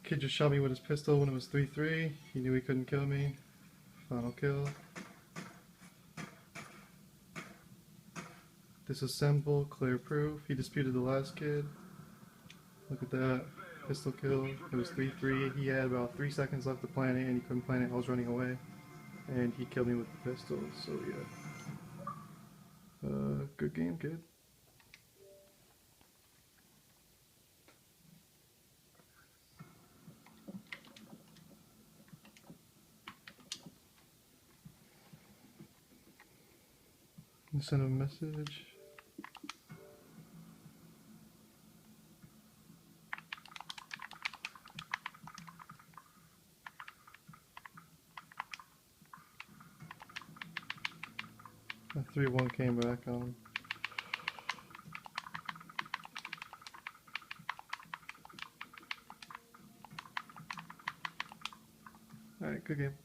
Kid just shot me with his pistol when it was 3-3. He knew he couldn't kill me. Final kill. Disassemble, clear proof. He disputed the last kid. Look at that. Pistol kill. It was 3-3. He had about 3 seconds left to plant it and he couldn't plant it. I was running away. And he killed me with the pistol, so yeah. Good game, kid. Send him a message. A 3-1 came back on him. Alright, good game.